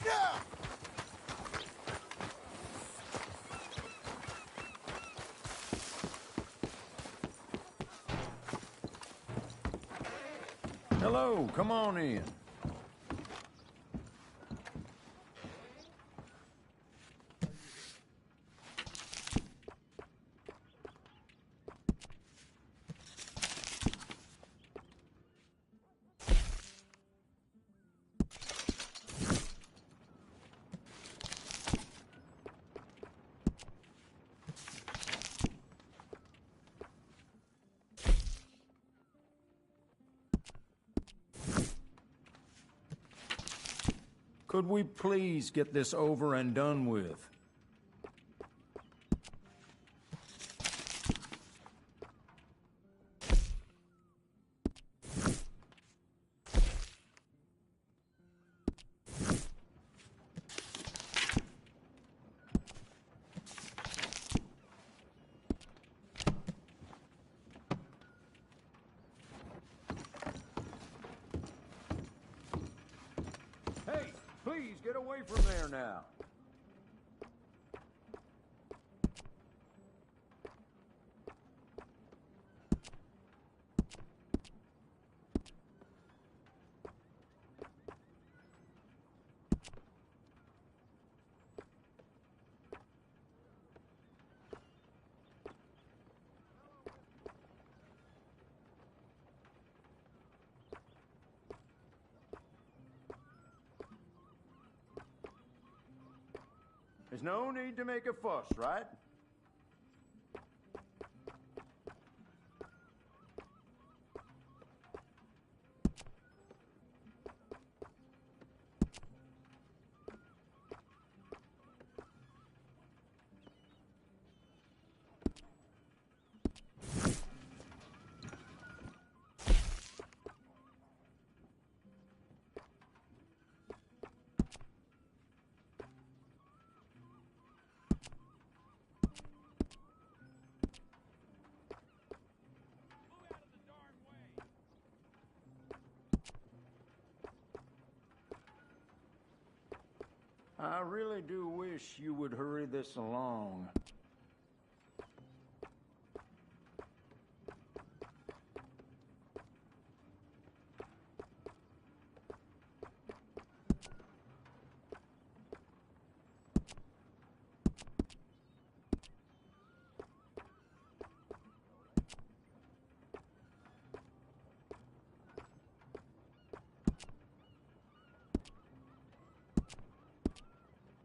Look out! Hello, come on in. Could we please get this over and done with? Hey, please get away from there now. There's no need to make a fuss, right? I really do wish you would hurry this along.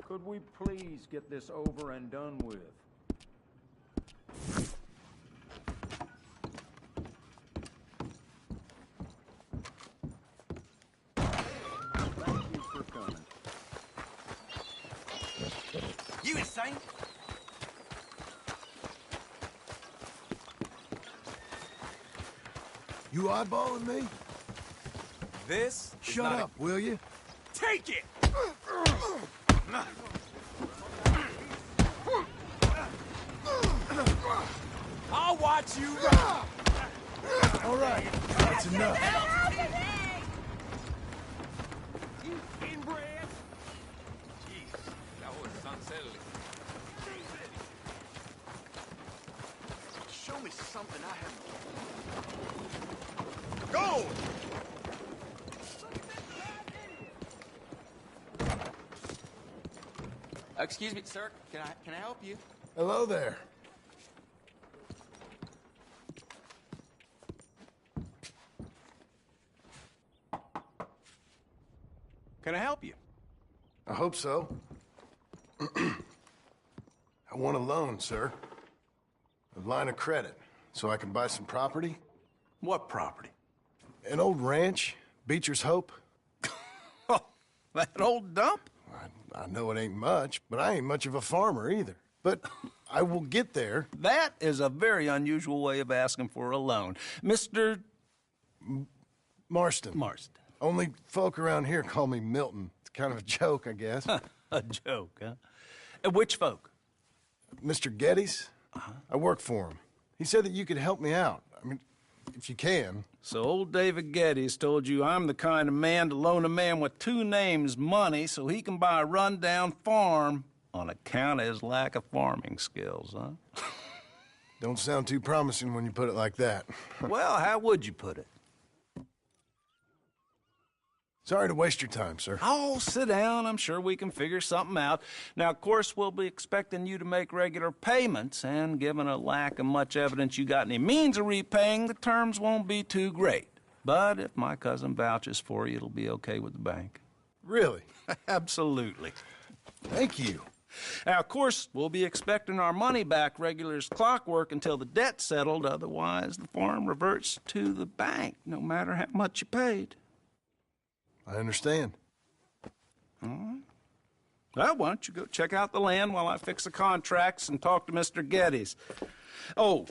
Could we please get this over and done with? Thank you for coming. You insane? You eyeballing me? This is Shut not up, will you? Take it! I'll watch you run! All right, that's enough. You inbred! Jeez, that was unsettling. Show me something I haven't. Go! Excuse me, sir. Can I help you? Hello there. Can I help you? I hope so. I want a loan, sir. A line of credit, so I can buy some property. What property? An old ranch, Beecher's Hope. Oh, that old dump? I know it ain't much, but I ain't much of a farmer either. But I will get there. That is a very unusual way of asking for a loan. Mr. Marston. Marston. Only folk around here call me Milton. It's kind of a joke, I guess. A joke, huh? And which folk? Mr. Geddes, I work for him. He said that you could help me out. I mean, if you can. So old David Geddes told you I'm the kind of man to loan a man with two names money so he can buy a rundown farm on account of his lack of farming skills, huh? Don't sound too promising when you put it like that. Well, how would you put it? Sorry to waste your time, sir. Oh, sit down. I'm sure we can figure something out. Now, of course, we'll be expecting you to make regular payments, and given a lack of much evidence you got any means of repaying, the terms won't be too great. But if my cousin vouches for you, it'll be okay with the bank. Really? Absolutely. Thank you. Now, of course, we'll be expecting our money back regular as clockwork until the debt's settled. Otherwise, the farm reverts to the bank, no matter how much you paid. I understand. All right. Well, why don't you go check out the land while I fix the contracts and talk to Mr. Geddes. Oh,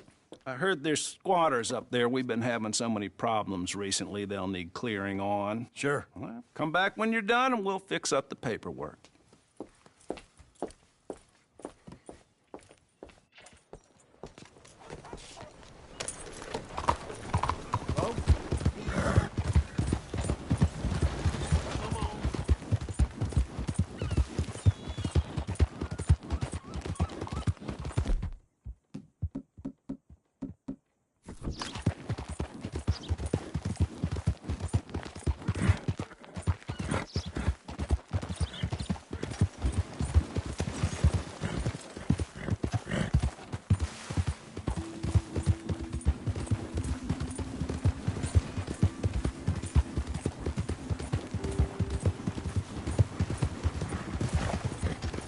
I heard there's squatters up there. We've been having so many problems recently, they'll need clearing on. Sure. Well, come back when you're done and we'll fix up the paperwork.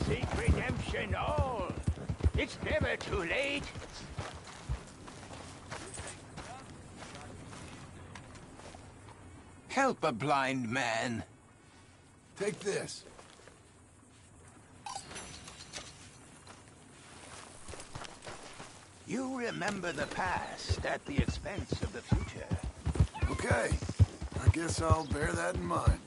Seek redemption all. It's never too late. Help a blind man. Take this. You remember the past at the expense of the future. Okay. I guess I'll bear that in mind.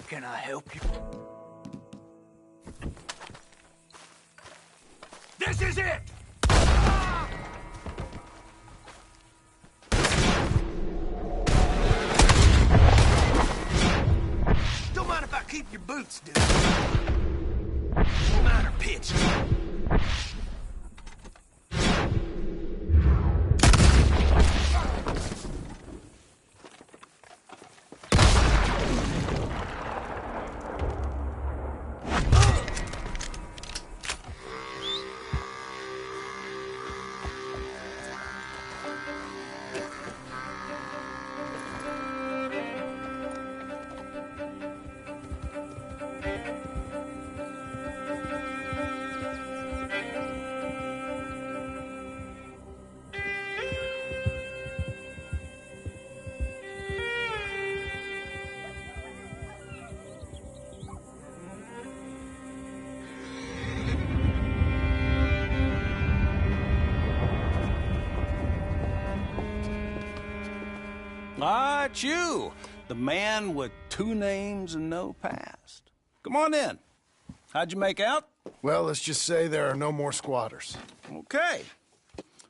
Can I help you? This is it! Don't mind if I keep your boots, dude. Mine are pitched. Ah, it's you, the man with two names and no past. Come on in. How'd you make out? Well, let's just say there are no more squatters. Okay.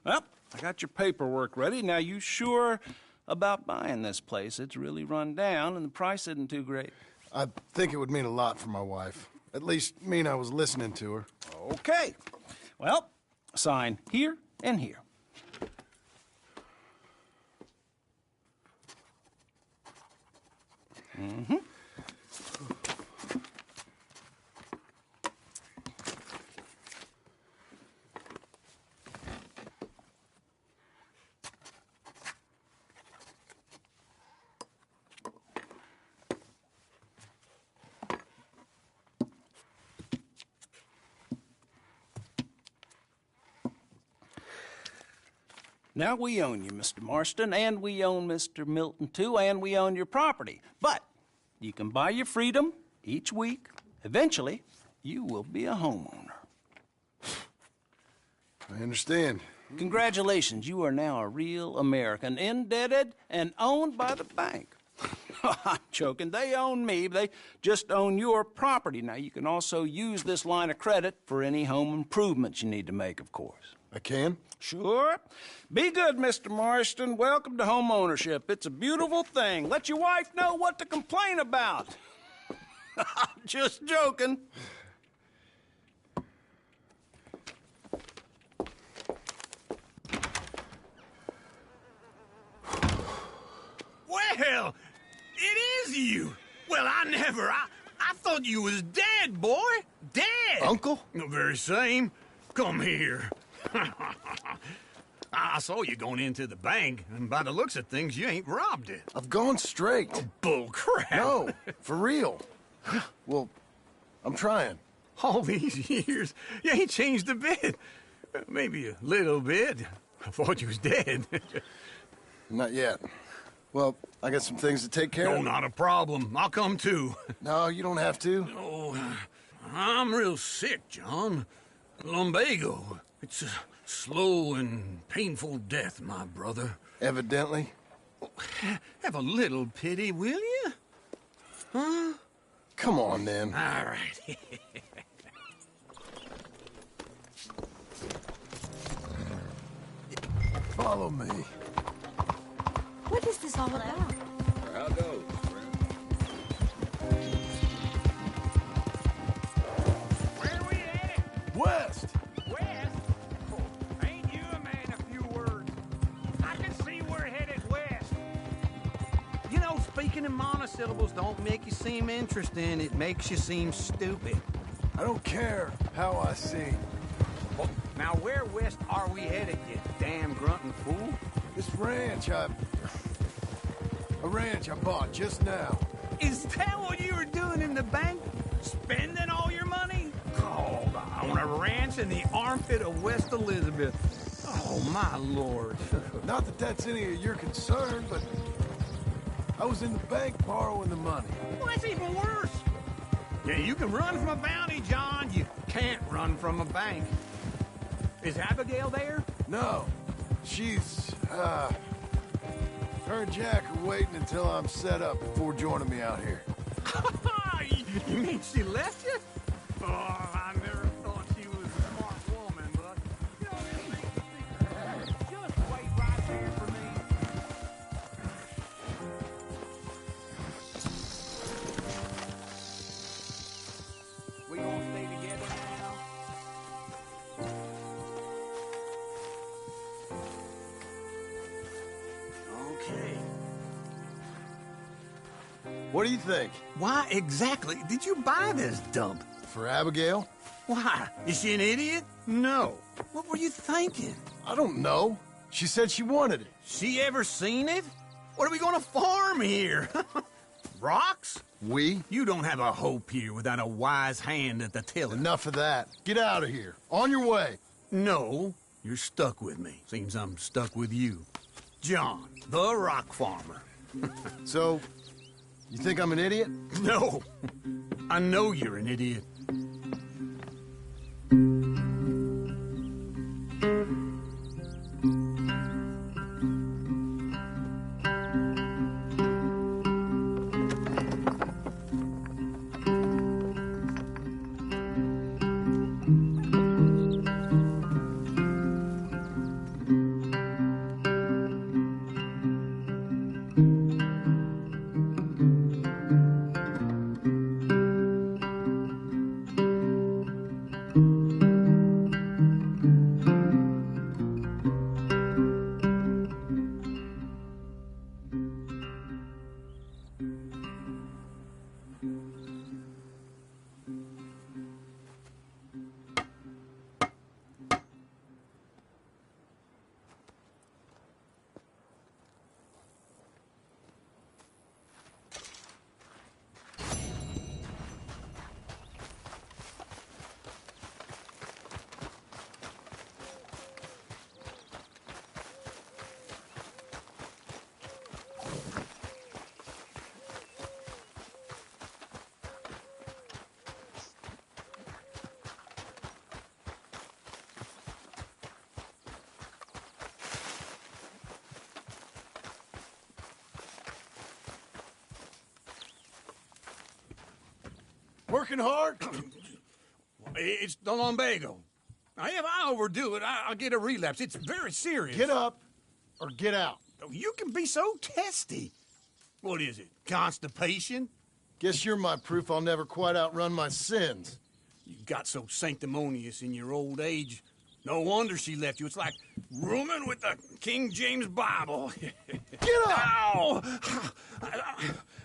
Well, I got your paperwork ready. Now, you sure about buying this place? It's really run down, and the price isn't too great. I think it would mean a lot for my wife. At least mean I was listening to her. Okay. Well, sign here and here. Mm-hmm. Now, we own you, Mr. Marston, and we own Mr. Milton, too, and we own your property. But you can buy your freedom each week. Eventually, you will be a homeowner. I understand. Congratulations, you are now a real American, indebted and owned by the bank. I'm joking. They own me. They just own your property. Now, you can also use this line of credit for any home improvements you need to make, of course. I can? Sure. Be good, Mr. Marston. Welcome to home ownership. It's a beautiful thing. Let your wife know what to complain about. I'm just joking. Well, it is you. Well, I thought you was dead, boy. Dead. Uncle? The very same. Come here. I saw you going into the bank, and by the looks of things, you ain't robbed it. I've gone straight. Bull crap. No, for real. Well, I'm trying. All these years, you ain't changed a bit. Maybe a little bit. I thought you was dead. Not yet. Well, I got some things to take care No, of. not a problem. I'll come too. No, you don't have to. Oh, I'm real sick, John. Lumbago. It's a slow and painful death, my brother. Evidently. Have a little pity, will you? Huh? Come on, then. All right. Follow me. What is this all about? How goes, friend? Where we headed? West! West? Oh, ain't you a man of few words? I can see we're headed west. You know, speaking in monosyllables don't make you seem interesting. It makes you seem stupid. I don't care how I sing. Well, now, where west are we headed, you damn grunting fool? This ranch I bought just now. Is that what you were doing in the bank? Spending all your money? Oh, on a ranch in the armpit of West Elizabeth. Oh, my lord. Not that that's any of your concern, but I was in the bank borrowing the money. Well, that's even worse. Yeah, you can run from a bounty, John. You can't run from a bank. Is Abigail there? No, she's, her and Jack are waiting until I'm set up before joining me out here. You mean she left you? Oh, I never thought she was a smart woman, but you know, this ain't the secret. Just wait right there for me. We gonna stay together now? Okay. What do you think? Why exactly did you buy this dump? For Abigail? Why? Is she an idiot? No. What were you thinking? I don't know. She said she wanted it. She ever seen it? What are we gonna farm here? Rocks? We? You don't have a hope here without a wise hand at the tiller. Enough of that. Get out of here. On your way. No, you're stuck with me. Seems I'm stuck with you. John, the rock farmer. So, you think I'm an idiot? No, I know you're an idiot. Working hard? It's the lumbago. Now, if I overdo it, I'll get a relapse. It's very serious. Get up or get out. You can be so testy. What is it, constipation? Guess you're my proof I'll never quite outrun my sins. You got so sanctimonious in your old age. No wonder she left you. It's like rooming with the King James Bible. Get up! Ow!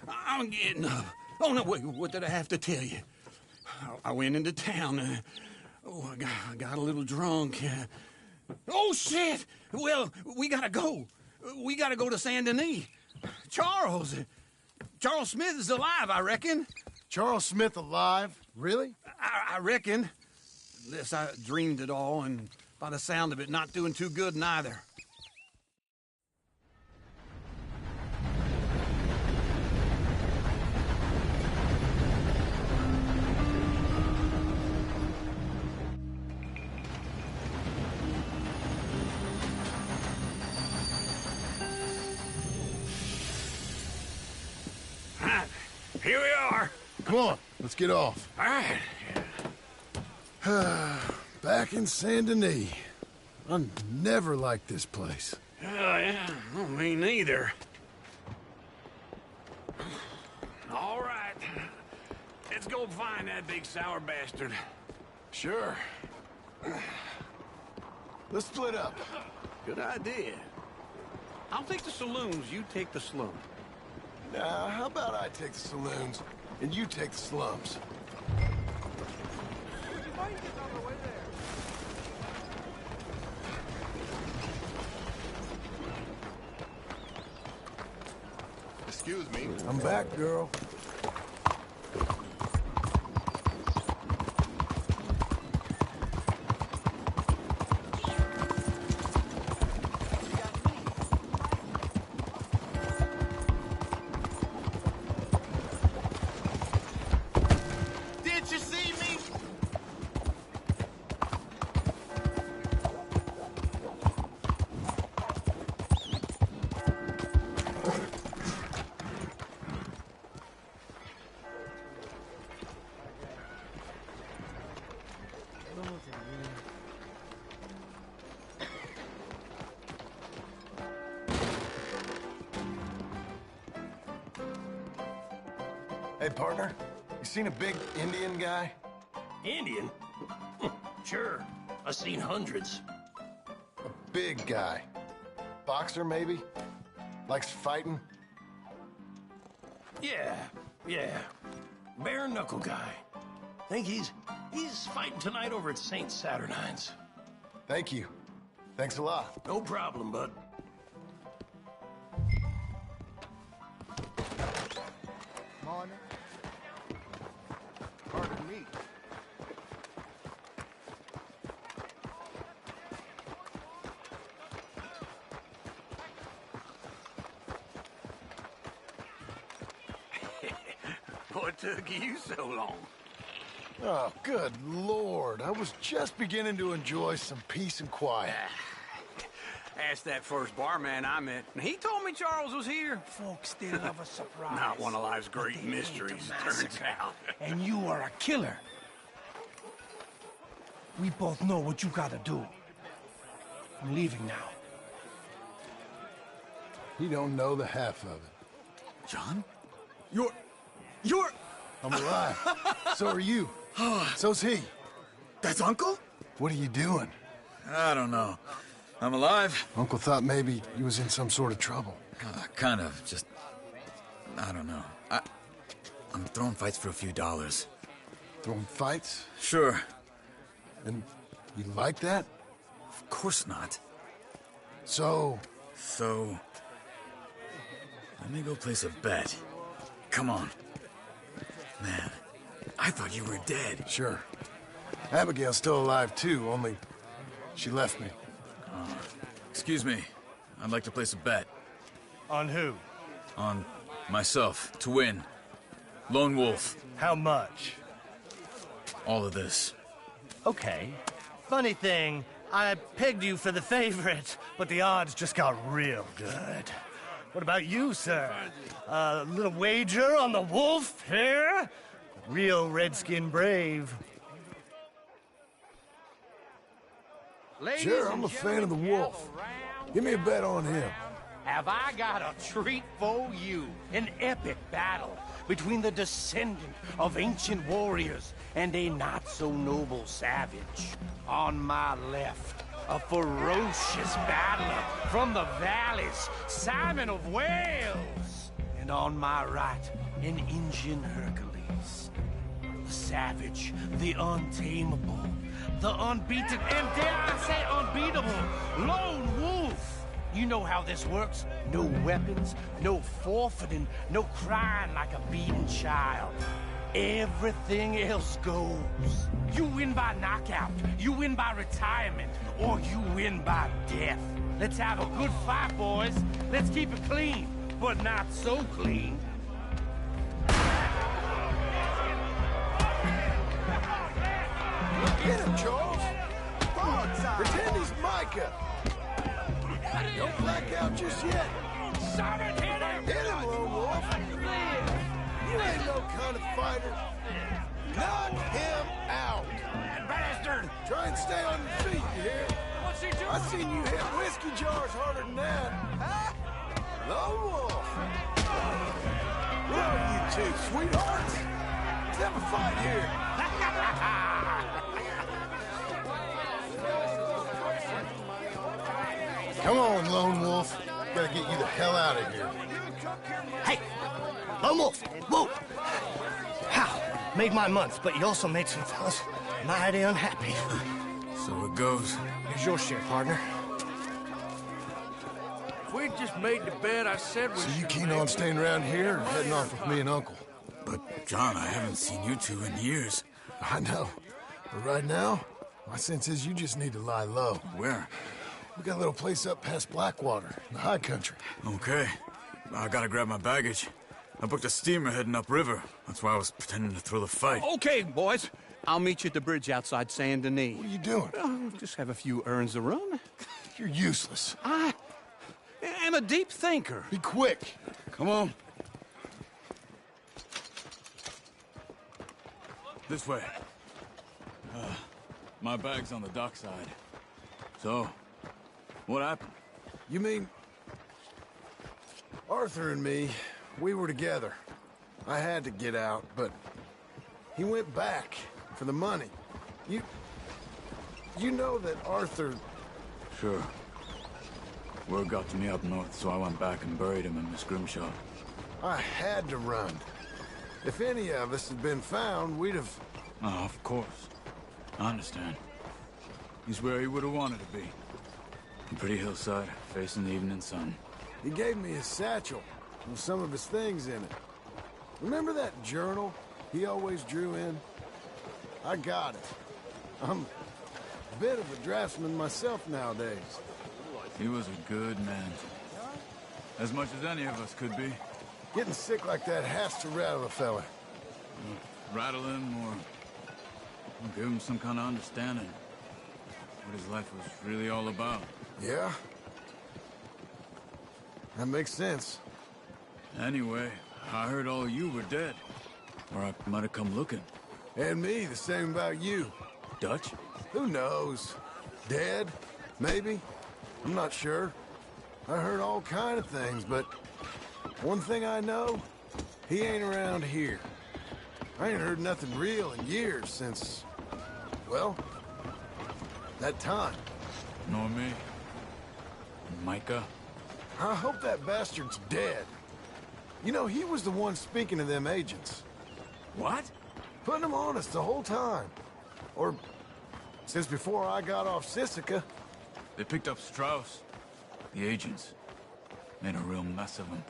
I'm getting up. Oh, no, wait, what did I have to tell you? I went into town. I got a little drunk. Oh, shit! Well, we gotta go. We gotta go to Saint Denis. Charles Smith is alive, I reckon. Charles Smith alive? Really? I reckon. Unless I dreamed it all, and by the sound of it, not doing too good neither. Here we are. Come on, let's get off. All right. Back in Saint Denis. I never liked this place. Yeah, well, me neither. All right. Let's go find that big sour bastard. Sure. Let's split up. Good idea. I'll take the saloons, you take the slum. Now, how about I take the saloons and you take the slums? Excuse me. I'm back, girl. Did you see me? Hey, partner, you seen a big Indian guy? Indian? Sure. I've seen hundreds. A big guy. Boxer, maybe? Likes fighting? Yeah. Bare knuckle guy. Think he's fighting tonight over at St. Saturnine's. Thank you. Thanks a lot. No problem, bud. Morning. Pardon me. What took you so long? Oh, good Lord. I was just beginning to enjoy some peace and quiet. Asked that first barman I met, and he told me Charles was here. Folks still love a surprise. Not one of life's great They hate mysteries, the it turns massacre. out. And you are a killer. We both know what you gotta do. I'm leaving now. He don't know the half of it. John? You're... I'm alive. So are you. So's he. That's Uncle? What are you doing? I don't know. I'm alive. Uncle thought maybe he was in some sort of trouble. Kind of. Just... I don't know. I'm throwing fights for a few dollars. Throwing fights? Sure. And you like that? Of course not. So, So... let me go place a bet. Come on. Man, I thought you were dead. sure. Abigail's still alive too, only she left me. Excuse me. I'd like to place a bet. On who? On myself, to win. Lone Wolf. How much? All of this. Okay. Funny thing, I pegged you for the favorite, but the odds just got real good. What about you, sir? A little wager on the wolf here? Real redskin brave. Ladies Sure, and I'm a fan of the gentlemen, wolf. gather round, Give me a bet on him. Have I got a treat for you? An epic battle between the descendant of ancient warriors and a not-so-noble savage. On my left, a ferocious battler from the valleys, Simon of Wales. And on my right, an Indian Hercules. The savage, the untamable, the unbeaten, and dare I say unbeatable, Lone Wolf. You know how this works. No weapons, no forfeiting, no crying like a beaten child. Everything else goes. You win by knockout, you win by retirement, or you win by death. Let's have a good fight, boys. Let's keep it clean, but not so clean. Get him, Charles. Pretend he's Micah. Don't black out just yet. Simon, hit him! Hit him, Lone Wolf. You ain't no kind of fighter. Knock him out. Bastard! Try and stay on your feet, you hear? What's he doing? I seen you hit whiskey jars harder than that. Lone Wolf. Where are you two, sweethearts? Let's have a fight here. Come on, Lone Wolf. Gotta get you the hell out of here. Hey! Lone Wolf! Whoa! How? Made my month, but you also made some fellas mighty unhappy. So it goes. Here's your share, partner. If we'd just made the bed I said we So you should keen make, on staying around here or heading off with me and Uncle? But, John, I haven't seen you two in years. I know. But right now, my sense is you just need to lie low. Where? We got a little place up past Blackwater, in the high country. Okay. I gotta grab my baggage. I booked a steamer heading upriver. That's why I was pretending to throw the fight. Okay, boys. I'll meet you at the bridge outside Saint Denis. What are you doing? Oh, just have a few errands to run. You're useless. I am a deep thinker. Be quick. Come on. This way. My bag's on the dockside. So, what happened? You mean... Arthur and me, we were together. I had to get out, but... he went back for the money. You know that Arthur... Sure. Word got to me up north, so I went back and buried him in Miss Grimshaw. I had to run. If any of us had been found, we'd have... Oh, of course. I understand. He's where he would have wanted to be. A pretty hillside, facing the evening sun. He gave me his satchel with some of his things in it. Remember that journal he always drew in? I got it. I'm a bit of a draftsman myself nowadays. He was a good man. As much as any of us could be. Getting sick like that has to rattle a fella. Rattle him or give him some kind of understanding. What his life was really all about. Yeah? That makes sense. Anyway, I heard all you were dead. Or I might have come looking. And me, the same about you. Dutch? Who knows? Dead? Maybe? I'm not sure. I heard all kind of things, but one thing I know, he ain't around here. I ain't heard nothing real in years since, well, that time. Nor me. Micah? I hope that bastard's dead. You know, he was the one speaking to them agents. What? Putting them on us the whole time. Or since before I got off Sisika. They picked up Strauss. The agents. Made a real mess of him.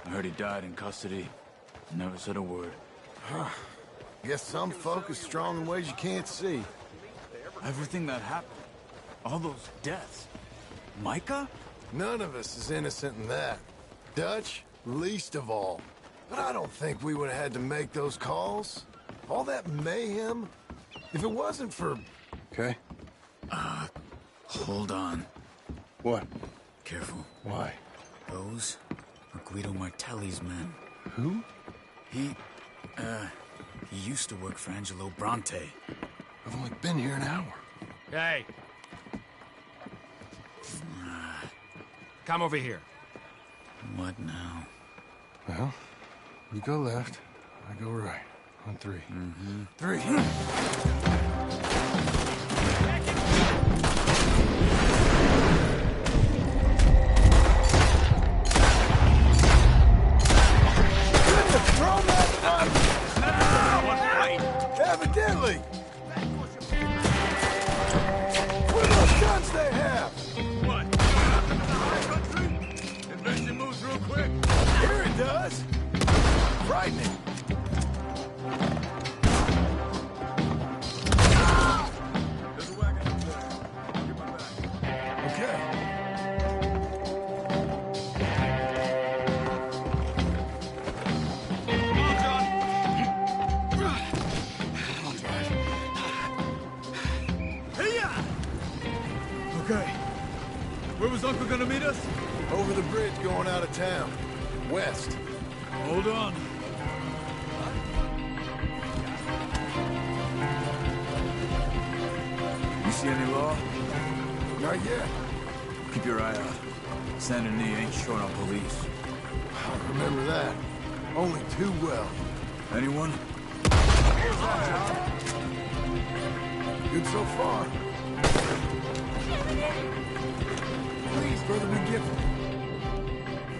I heard he died in custody. Never said a word. Guess some folk is strong in ways you can't see. Everything that happened. All those deaths. Micah? None of us is innocent in that. Dutch, least of all. But I don't think we would have had to make those calls. All that mayhem. If it wasn't for... Okay. Hold on. What? Careful. Why? Those are Guido Martelli's men. Who? He He used to work for Angelo Bronte. I've only been here an hour. Hey. Come over here. What now? Well, you go left, I go right. On three. Three. Evidently! What are those guns they have? What? Invention moves real quick. Here it does! Frightening! There's a wagon up there. Get my back. Okay. Okay. Where was Uncle gonna meet us? Over the bridge going out of town. West. Hold on. You see any law? Not yet. Keep your eye out. Saint Denis ain't short on police. I remember that. Only too well. Anyone? Good so far. Please, brother, be careful.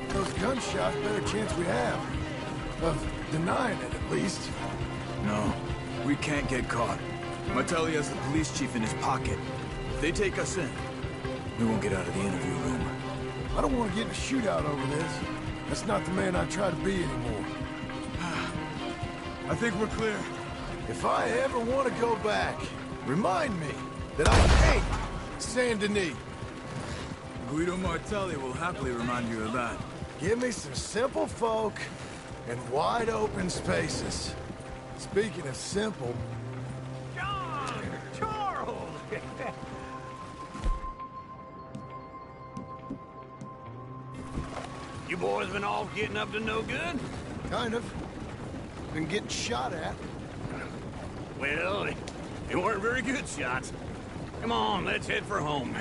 Those gunshots, better chance we have. Of denying it, at least. No, we can't get caught. Martelli has the police chief in his pocket. If they take us in, we won't get out of the interview room. I don't want to get in a shootout over this. That's not the man I try to be anymore. I think we're clear. If I ever want to go back, remind me that I hate Saint Denis. Guido Martelli will happily remind you of that. Give me some simple folk and wide open spaces. Speaking of simple... John! Charles! You boys been off getting up to no good? Kind of. Been getting shot at. Well, they weren't very good shots. Come on, let's head for home.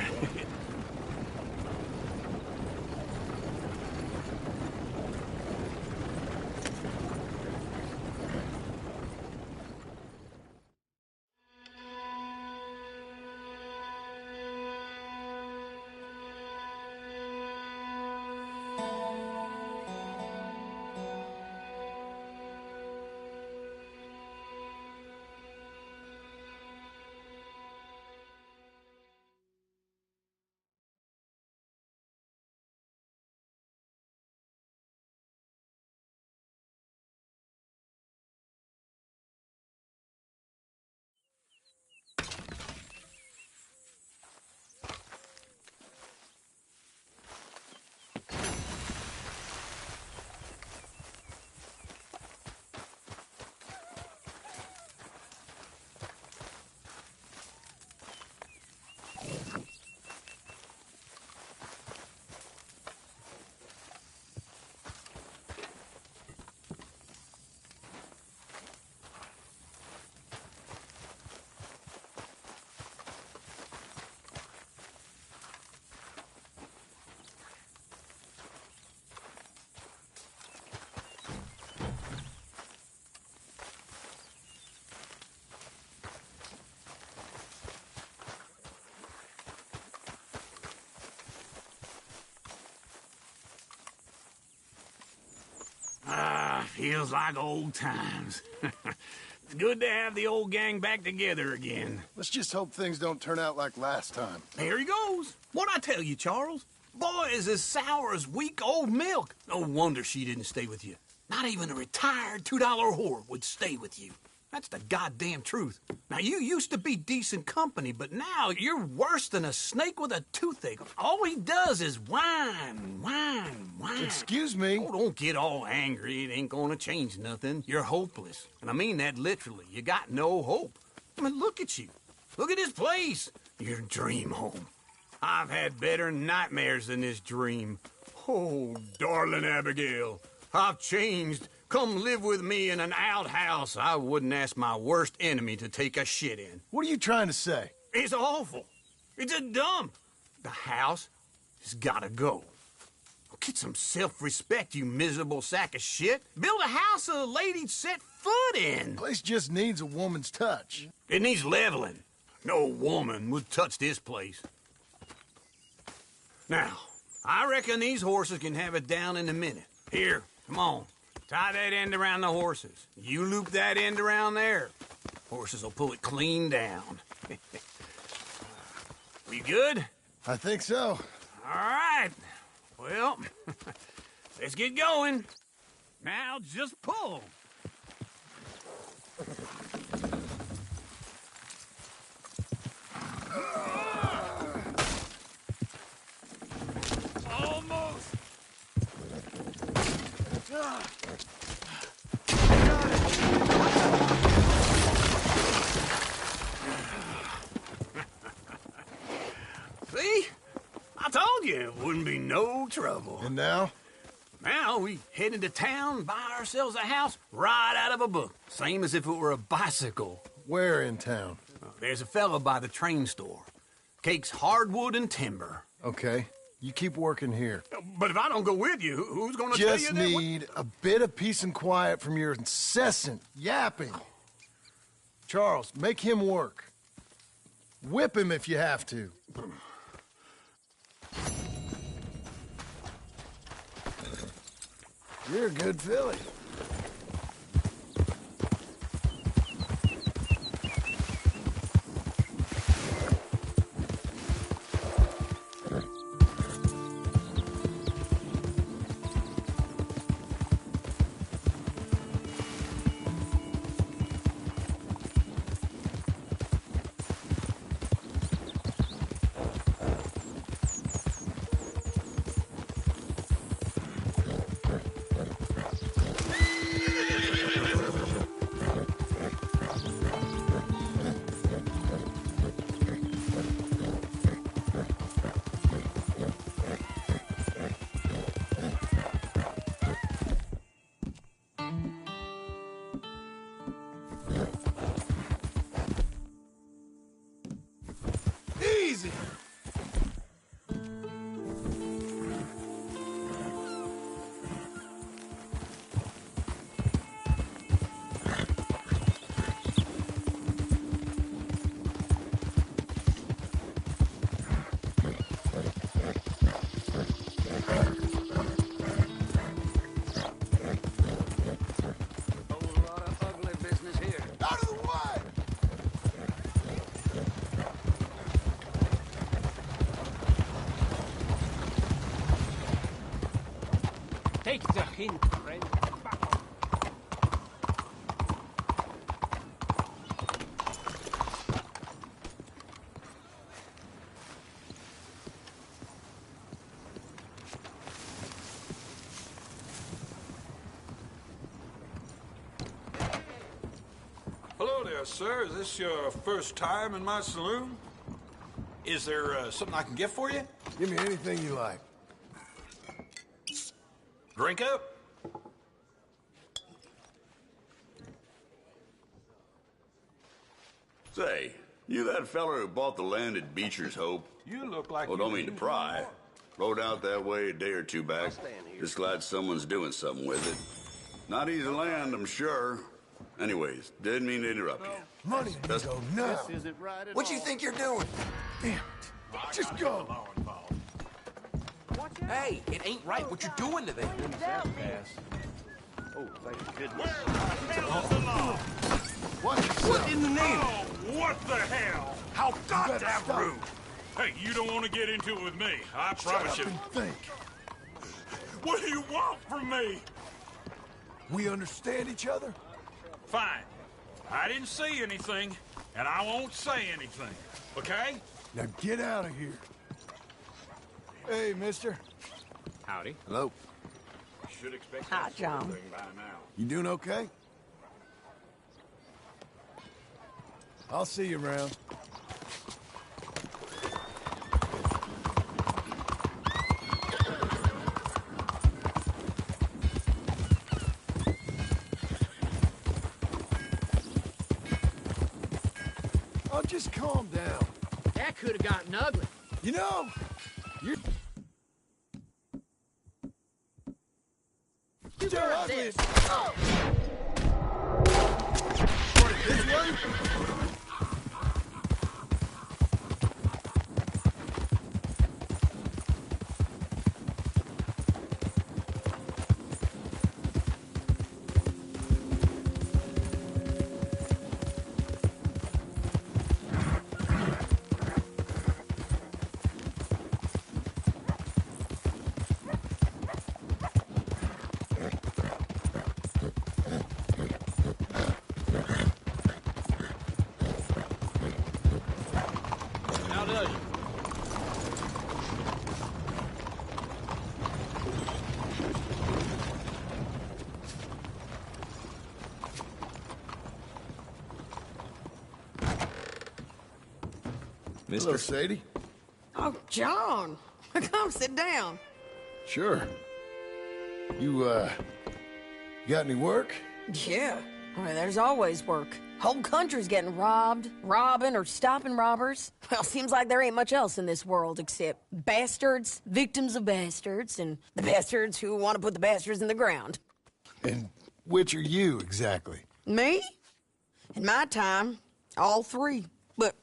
Feels like old times. It's good to have the old gang back together again. Let's just hope things don't turn out like last time. There he goes. What'd I tell you, Charles? Boy is as sour as weak old milk. No wonder she didn't stay with you. Not even a retired $2 whore would stay with you. That's the goddamn truth. Now, you used to be decent company, but now you're worse than a snake with a toothache. All he does is whine, whine, whine. Excuse me? Oh, don't get all angry. It ain't gonna change nothing. You're hopeless. And I mean that literally. You got no hope. I mean, look at you. Look at this place. Your dream home. I've had better nightmares than this dream. Oh, darling Abigail, I've changed, come live with me in an outhouse I wouldn't ask my worst enemy to take a shit in. What are you trying to say? It's awful. It's a dump. The house has gotta go. Get some self-respect, you miserable sack of shit. Build a house a lady'd set foot in. Place just needs a woman's touch. It needs leveling. No woman would touch this place. Now, I reckon these horses can have it down in a minute. Here, come on. Tie that end around the horses. You loop that end around there. Horses will pull it clean down. We good? I think so. All right. Well, let's get going. Now just pull. Almost. See? I told you it wouldn't be no trouble. And now? Now we head into town, buy ourselves a house right out of a book. Same as if it were a bicycle. Where in town? There's a fella by the train store. Cakes hardwood and timber. Okay. You keep working here. But if I don't go with you, who's gonna tell you Just that? need a bit of peace and quiet from your incessant yapping. Charles, make him work. Whip him if you have to. You're a good filly. Easy. Out of the way! Take the hint, friend. Hello there, sir. Is this your first time in my saloon? Is there something I can get for you? Give me anything you like. Drink up. Say, you that feller who bought the land at Beecher's Hope? You look like Oh, don't mean to pry. Rode out that way a day or two back. Just glad someone's doing something with it. Not easy land, I'm sure. Anyways, didn't mean to interrupt you. Money can Just- go now. What you think you're doing? Damn it. Just go. Hey, it ain't right what you're doing to them. Oh, thank goodness. What in the name? Oh, what the hell? How goddamn rude! Hey, you don't want to get into it with me. I promise you. Shut up and think. What do you want from me? We understand each other? Fine. I didn't see anything, and I won't say anything. Okay? Now get out of here. Hey, mister. Howdy. Hello. Should expect Hi, that sort of John. thing by now. You doing okay? I'll see you around. just calm down. That could have gotten ugly. You know, you're... You Sure, heard ugly this. This way? How does it? Hello, Sadie. Oh, John. Come sit down. Sure. You got any work? Yeah. Well, there's always work. Whole country's getting robbed, robbing, or stopping robbers. Well, seems like there ain't much else in this world except bastards, victims of bastards, and the bastards who want to put the bastards in the ground. And which are you, exactly? Me? In my time, all three. But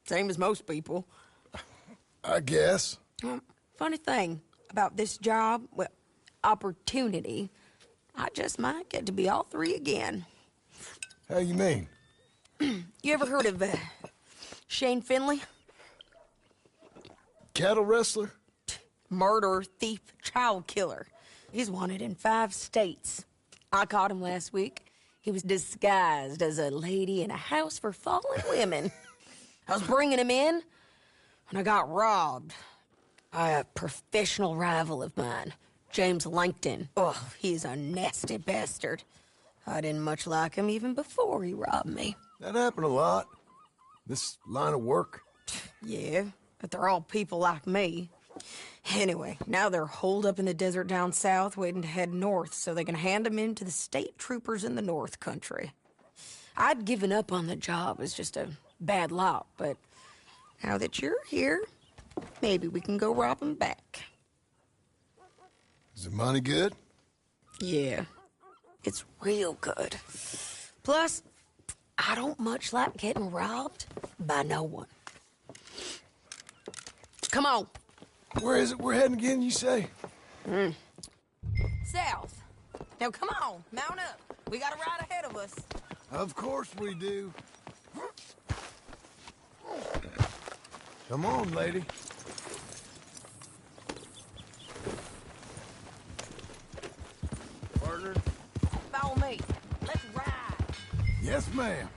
same as most people. I guess. Funny thing about this job, well, opportunity, I just might get to be all three again. How you mean? You ever heard of Shane Finley? Cattle wrestler? Murderer, thief, child killer. He's wanted in 5 states. I caught him last week. He was disguised as a lady in a house for fallen women. I was bringing him in, and I got robbed by a professional rival of mine, James Langton. Oh, he's a nasty bastard. I didn't much like him even before he robbed me. That happened a lot. This line of work. Yeah, but they're all people like me. Anyway, now they're holed up in the desert down south, waiting to head north so they can hand them in to the state troopers in the north country. I'd given up on the job as just a bad lot, but now that you're here, maybe we can go rob them back. Is the money good? Yeah, it's real good. Plus, I don't much like getting robbed by no one. Come on. Where is it we're heading again, you say? South. Now, come on, mount up. We got a ride ahead of us. Of course we do. Come on, lady. Partner. Follow me. Let's ride. Yes, ma'am.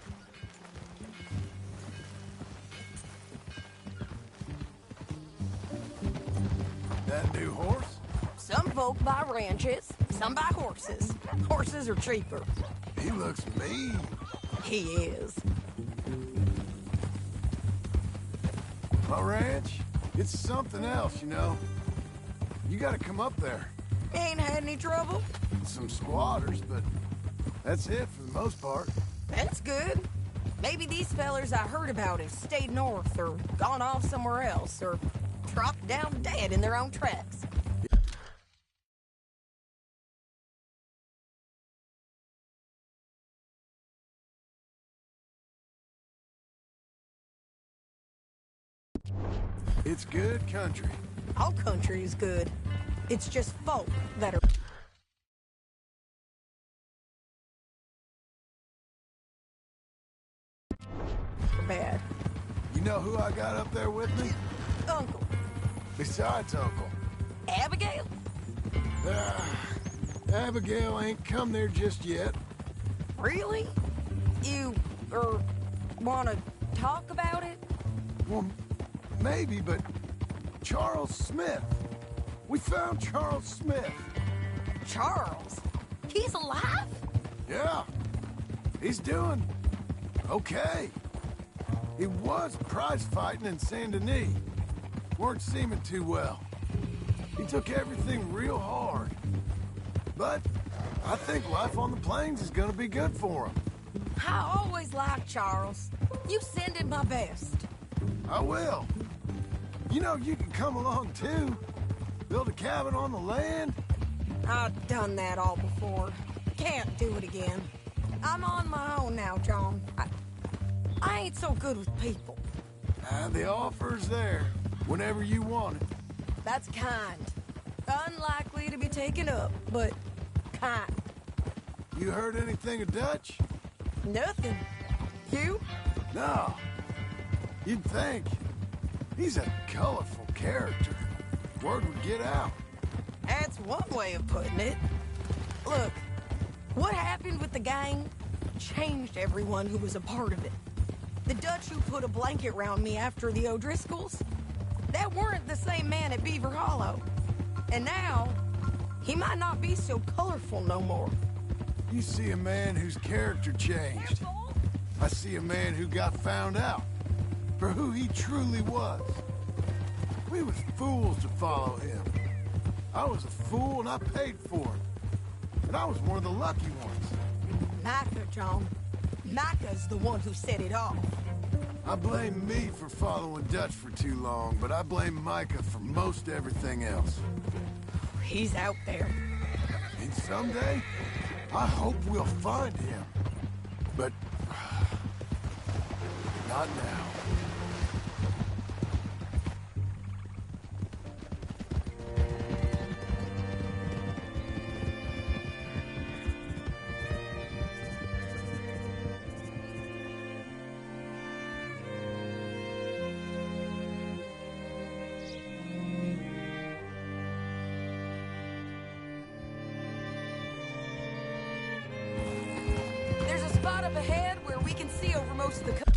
That new horse? Some folk buy ranches, some buy horses. Horses are cheaper. He looks mean. He is. My ranch? It's something else, you know. You gotta come up there. Ain't had any trouble? Some squatters, but that's it for the most part. That's good. Maybe these fellers I heard about have stayed north or gone off somewhere else or dropped down dead in their own tracks. It's good country. All country is good. It's just folk that are bad. You know who I got up there with me? Uncle. Besides Uncle. Abigail? Abigail ain't come there just yet. Really? You, wanna talk about it? Well, maybe, but Charles Smith. We found Charles Smith. Charles? He's alive? Yeah. He's doing okay. He was prize fighting in Saint Denis. Weren't seeming too well. He took everything real hard. But I think life on the plains is gonna be good for him. I always liked Charles. You send in my best. I will. You know, you can come along too. Build a cabin on the land. I've done that all before. Can't do it again. I'm on my own now, John. I ain't so good with people. The offer's there, whenever you want it. That's kind. Unlikely to be taken up, but kind. You heard anything of Dutch? Nothing. You? No. You'd think. He's a colorful character. Word would get out. That's one way of putting it. Look, what happened with the gang changed everyone who was a part of it. The Dutch who put a blanket around me after the O'Driscolls, that weren't the same man at Beaver Hollow. And now, he might not be so colorful no more. You see a man whose character changed. I see a man who got found out for who he truly was. We was fools to follow him. I was a fool and I paid for it. And I was one of the lucky ones. Micah, John. Micah's the one who set it off. I blame me for following Dutch for too long, but I blame Micah for most everything else. He's out there. And someday, I hope we'll find him. But not now. There's a spot up ahead where we can see over most of the country.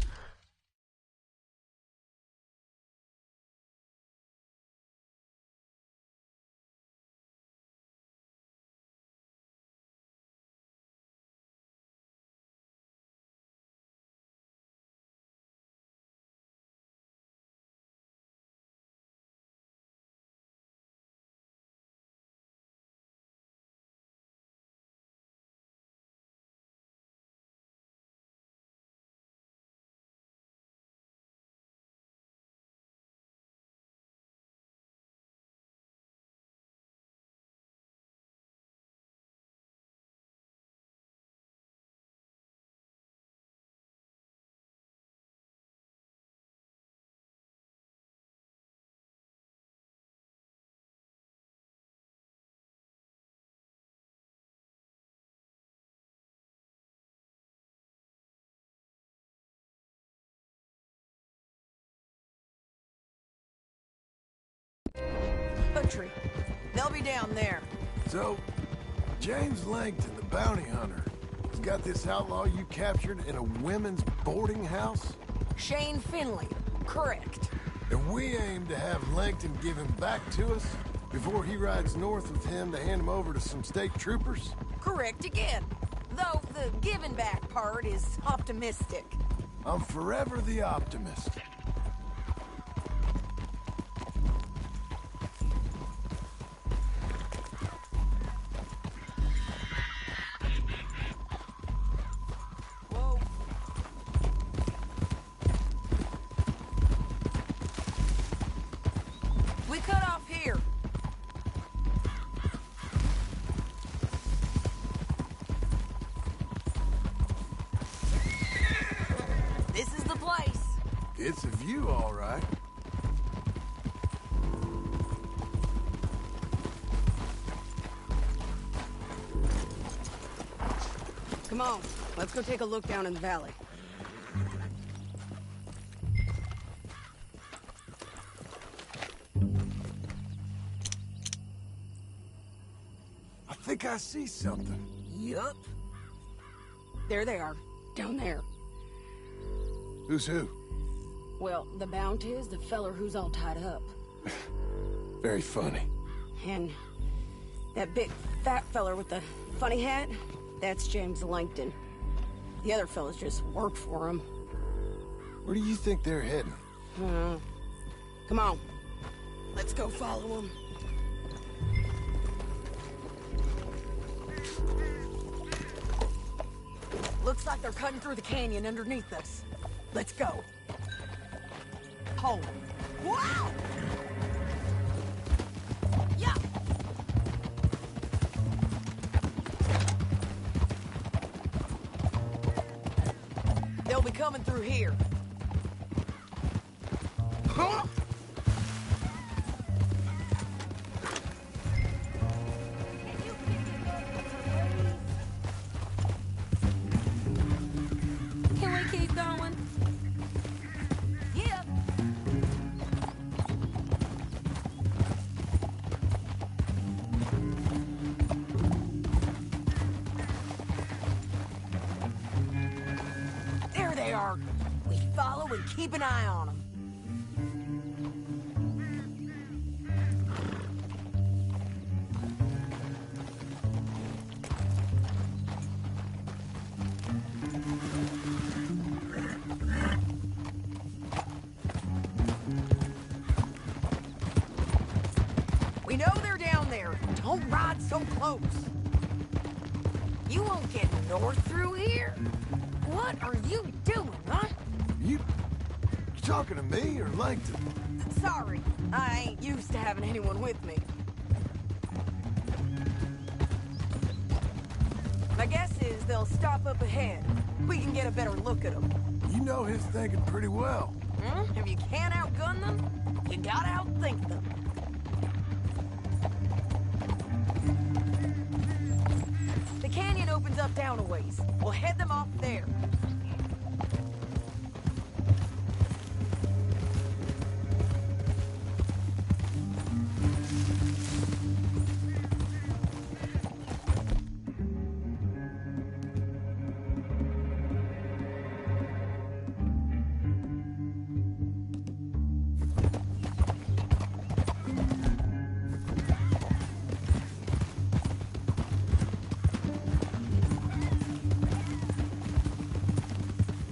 They'll be down there. So, James Langton, the bounty hunter, has got this outlaw you captured in a women's boarding house? Shane Finley. Correct. And we aim to have Langton give him back to us before he rides north with him to hand him over to some state troopers? Correct again. Though the giving back part is optimistic. I'm forever the optimist. We cut off here. This is the place. It's a view, all right. Come on, let's go take a look down in the valley. I think I see something. Yup. There they are, down there. Who's who? Well, the bounty is the feller who's all tied up. Very funny. And that big fat feller with the funny hat, that's James Langton. The other fellas just work for him. Where do you think they're heading? Come on, let's go follow them. Looks like they're cutting through the canyon underneath us. Let's go. Hold. Wow! Yeah! They'll be coming through here. Huh? Can we keep going? Yeah. There they are. We follow and keep an eye on them. We know they're down there. Don't ride so close. You won't get north through here. What are you doing, huh? You talking to me or Langton? Sorry, I ain't used to having anyone with me. My guess is they'll stop up ahead. We can get a better look at them. You know his thinking pretty well. If you can't outgun them, you gotta outthink them. The canyon opens up down a ways. We'll head them off there.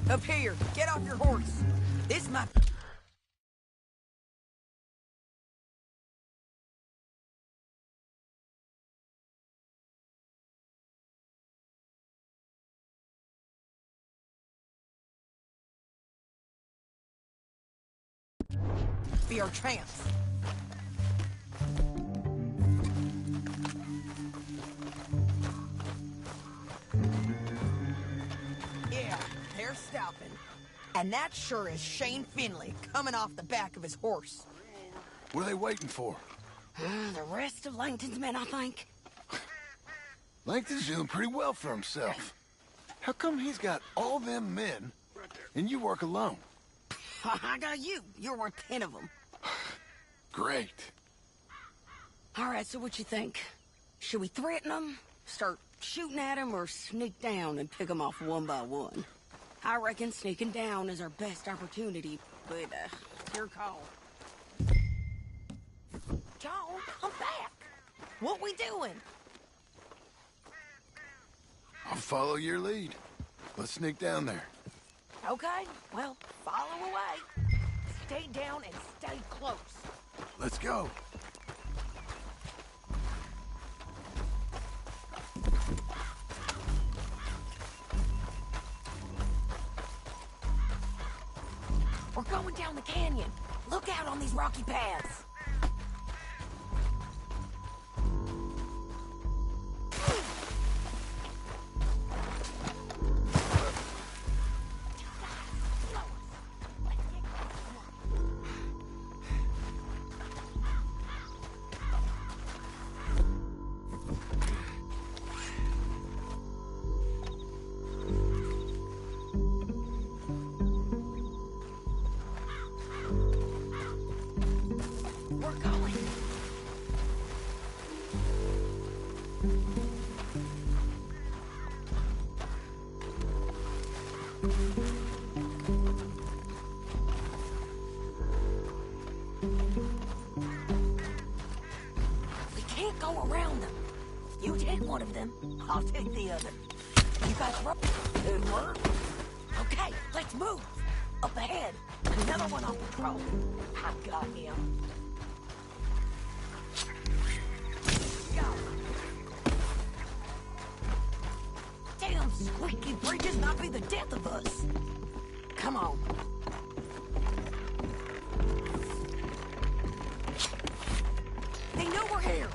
Up here, get off your horse. This might... be our chance. Yeah, they're stopping. And that sure is Shane Finley coming off the back of his horse. What are they waiting for? The rest of Langton's men, I think. Langton's doing pretty well for himself. How come he's got all them men and you work alone? I got you. You're worth 10 of them. Great. All right, so what you think? Should we threaten them, start shooting at them, or sneak down and pick them off one by one? I reckon sneaking down is our best opportunity, but, your call. John, come back. What we doing? I'll follow your lead. Let's sneak down there. Okay, well, follow away. Stay down and stay close. Let's go. We're going down the canyon. Look out on these rocky paths. We're going. We can't go around them. You take one of them, I'll take the other. You guys rope? Good work. Okay, let's move. Up ahead, another one on patrol. I got him. Damn squeaky bridges might be the death of us. Come on. They know we're here.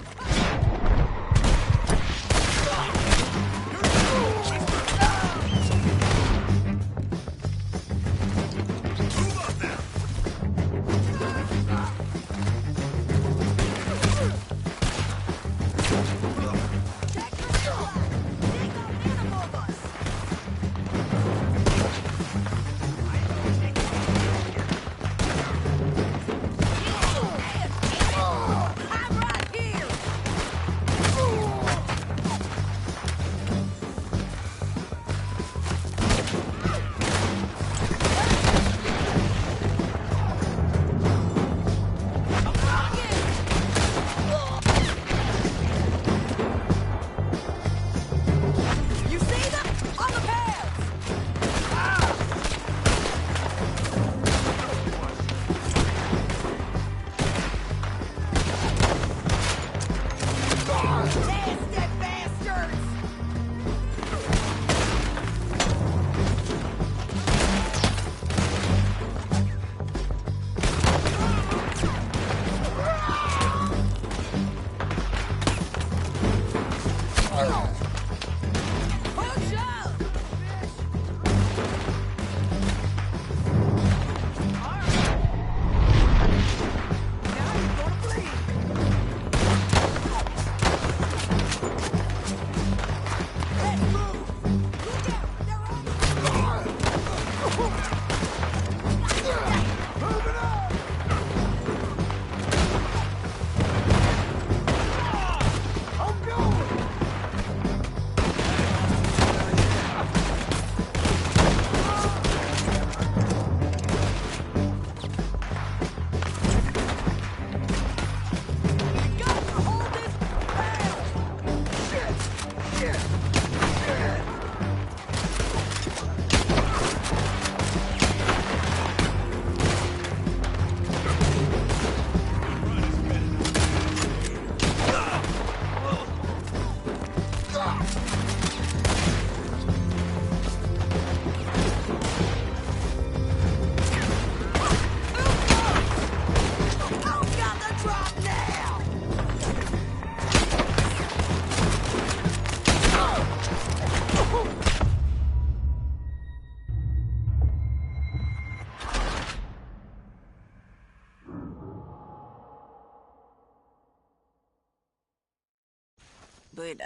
But,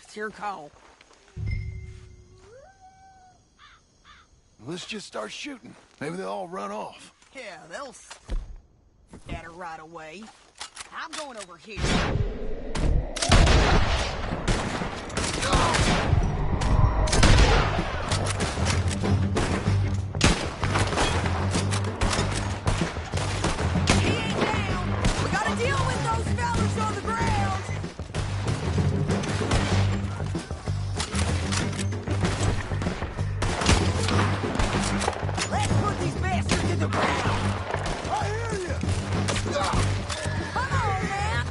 it's your call. Let's just start shooting. Maybe they'll all run off. Yeah, they'll get her right away. I'm going over here. He ain't down. We gotta deal with those fellas on the ground. Let's put these bastards in the ground. I hear you. Come on, man.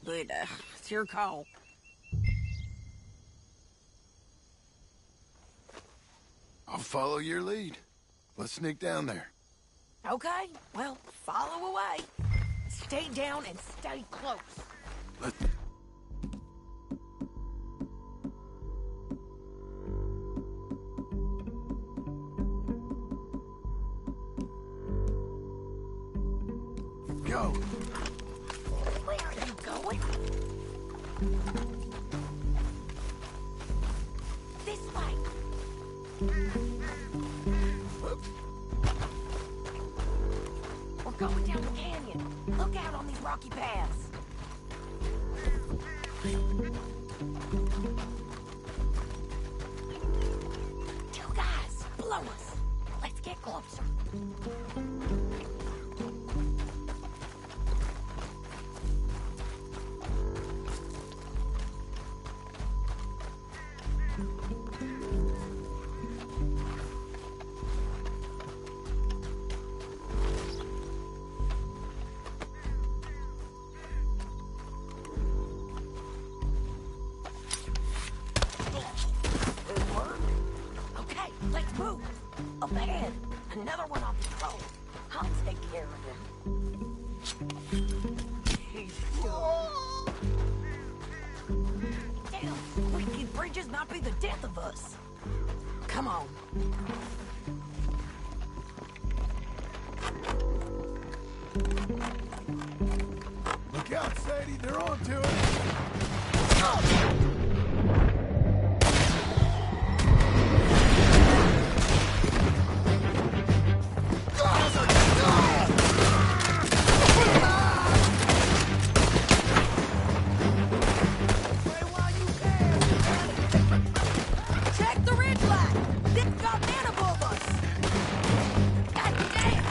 but it's your call. I'll follow your lead. Let's sneak down there. Okay, well, follow away. Stay down and stay close. Go. Where are you going? This way. We're going down the canyon. Look out on these rocky paths. Two guys, below us. Let's get closer. Okay, let's move. Up ahead, another one on patrol. I'll take care of him. Damn, wicked bridges might be the death of us. Come on. Look out, Sadie. They're on to it. Check the ridge line. They've got men above us. God damn.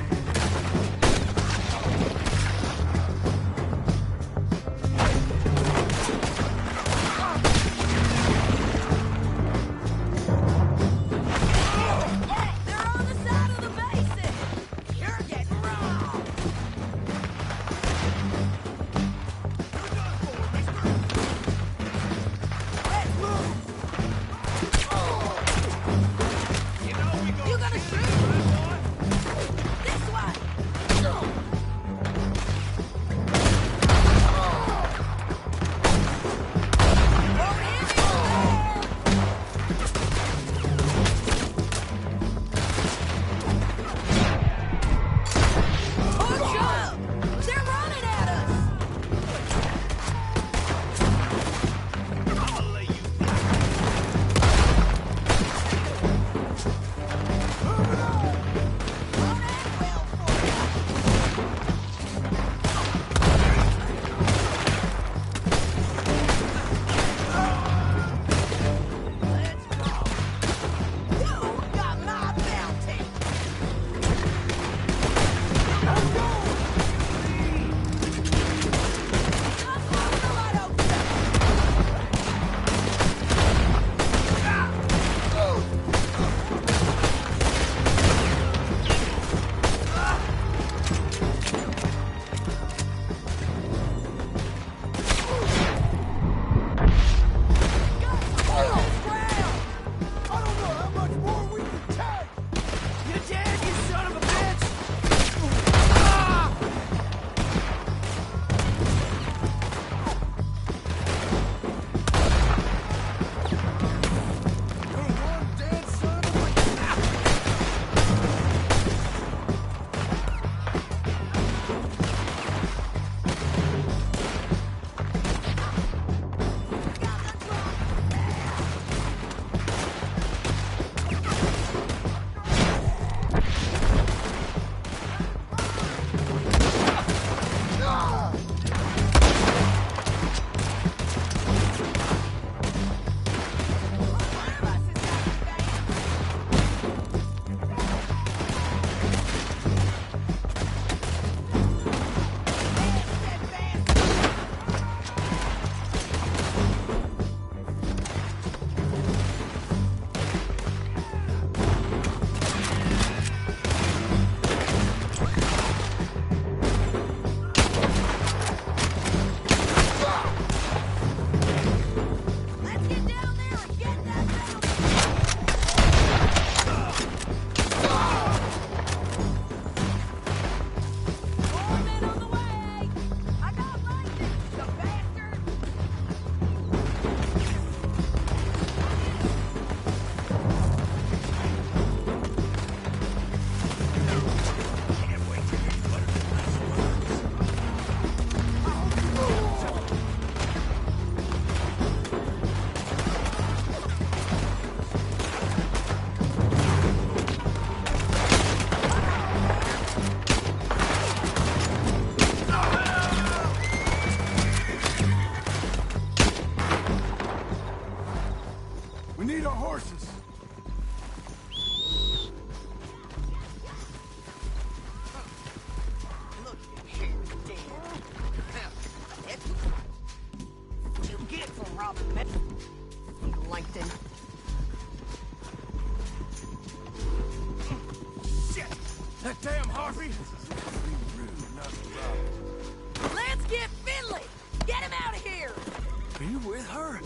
with her?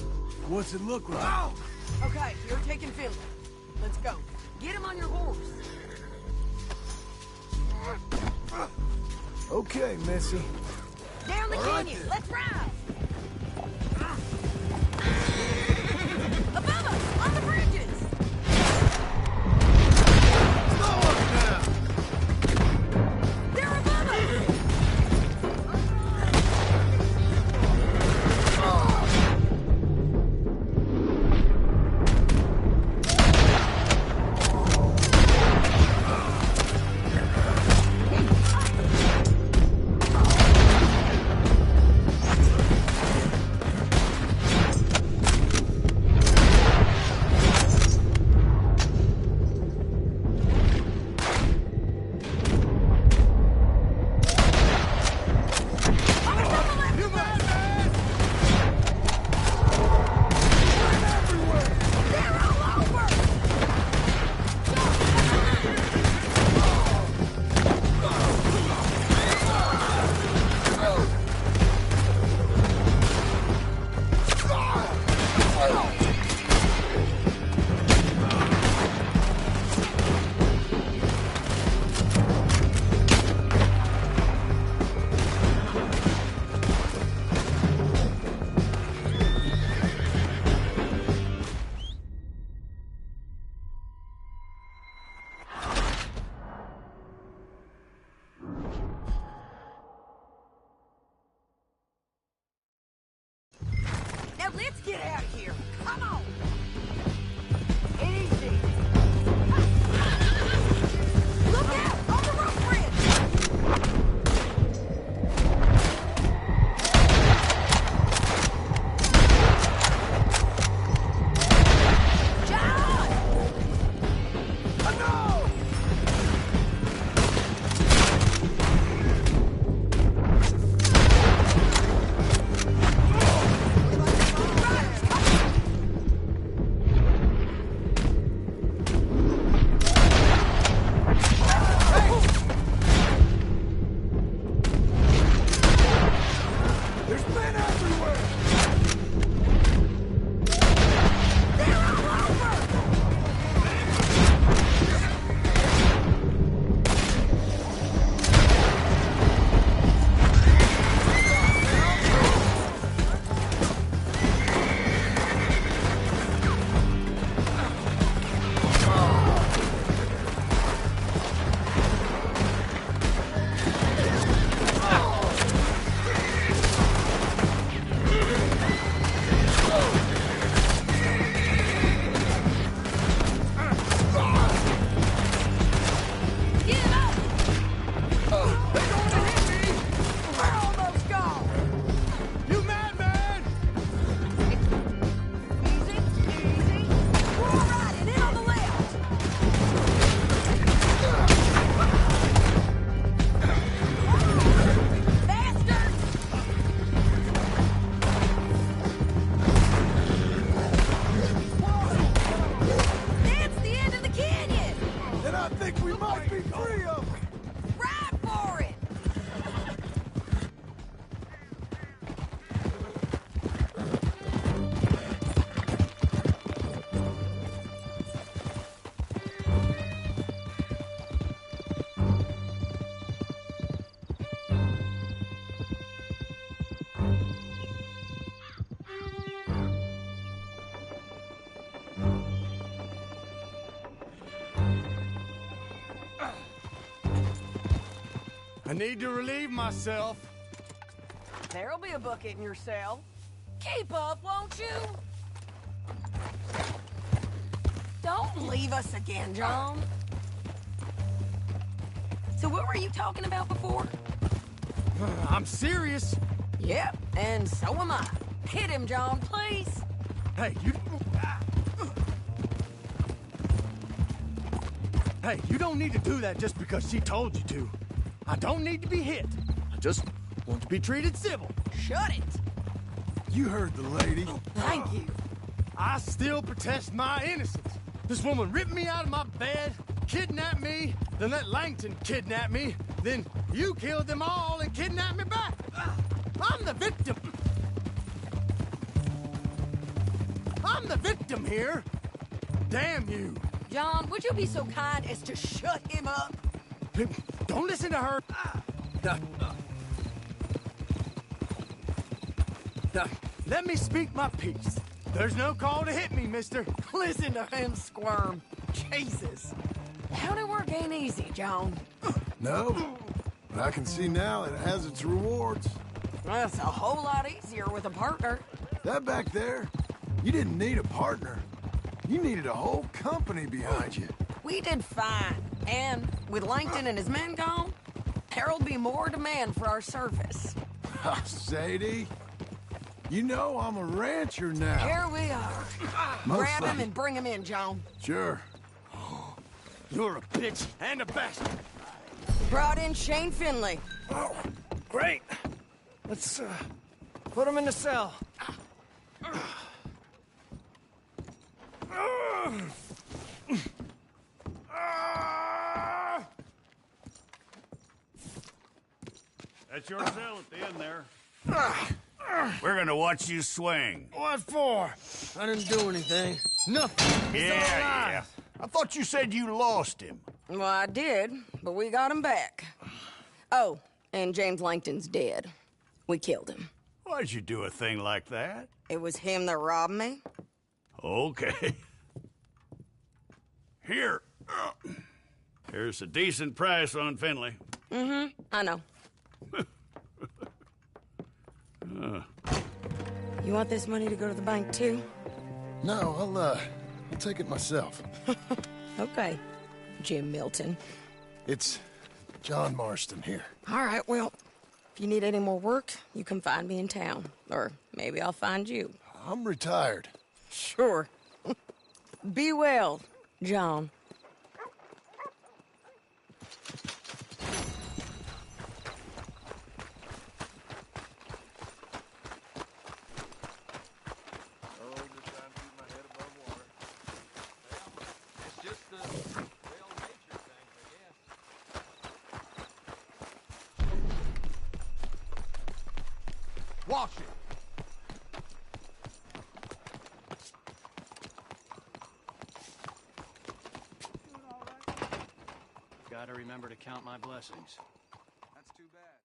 What's it look like? Oh! Okay, you're taking Philly. Let's go. Get him on your horse. Okay, Missy. Down the All right, canyon. then. Let's ride. Above us, on the bridges. Slow up now. They're above us. Now let's get out of here. Come on. Easy. Look out! On the rope bridge! John! Oh, no! There's men everywhere. They're all over! Get up! They're going to hit me! We're almost gone! You madman! Easy, easy. We're all right, and in on the left. Bastards! That's the end of the canyon! And I think we might be free of them. Ride for it! I need to relieve myself. There'll be a bucket in your cell. Keep up, won't you? Don't leave us again, John. So what were you talking about before? I'm serious. Yep, and so am I. Hit him, John, please. Hey, you... Hey, you don't need to do that just because she told you to. I don't need to be hit. I just want to be treated civil. Shut it. You heard the lady. Thank you. I still protest my innocence. This woman ripped me out of my bed, kidnapped me, then let Langton kidnap me, then you killed them all and kidnapped me back. I'm the victim. I'm the victim here. Damn you. John, would you be so kind as to shut him up? Don't listen to her. Let me speak my piece. There's no call to hit me, mister. Listen to him squirm. Jesus. How'd it work ain't easy, John? No, but I can see now it has its rewards. That's a whole lot easier with a partner. That back there, you didn't need a partner. You needed a whole company behind you. We did fine. And with Langton and his men gone, there'll be more demand for our service. Sadie, you know I'm a rancher now. Here we are. Grab him and bring him in, John. Sure. You're a bitch and a bastard. Brought in Shane Finley. Oh, great. Let's, put him in the cell. That's your cell at the end there. We're gonna watch you swing. What for? I didn't do anything. Nothing. Yeah. I thought you said you lost him. Well, I did, but we got him back. Oh, and James Langton's dead. We killed him. Why'd you do a thing like that? It was him that robbed me. Okay. Here. Here's a decent price on Finley. Mm-hmm, I know. You want this money to go to the bank, too? No, I'll take it myself. Okay, Jim Milton. It's John Marston here. All right, well, if you need any more work, you can find me in town. Or maybe I'll find you. I'm retired. Sure. Be well, John. Wash it. Gotta remember to count my blessings. That's too bad.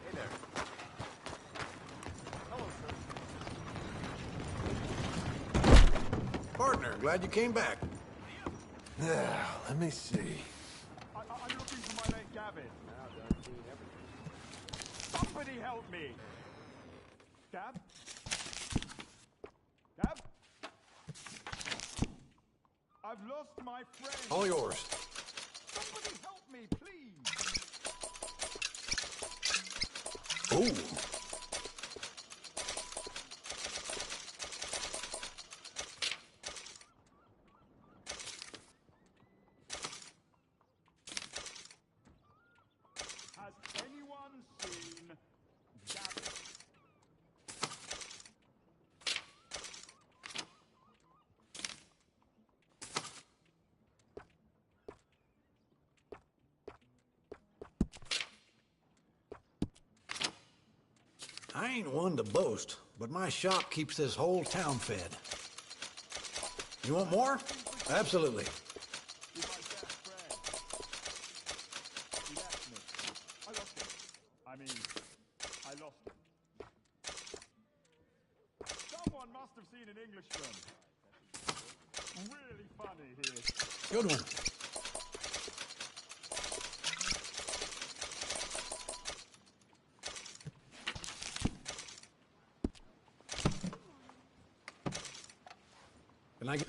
Hey there. Hello, sir. Partner, glad you came back. Now, let me see. I'm looking for my mate Gavin. Now, don't see everything. Somebody help me. Gav? Gav? I've lost my friend. All yours. Somebody help me, please. Oh. Has anyone seen Gavin? I ain't one to boast, but my shop keeps this whole town fed. You want more? Absolutely. I lost him. Someone must have seen an Englishman. Really funny he is. Good one. Can I get...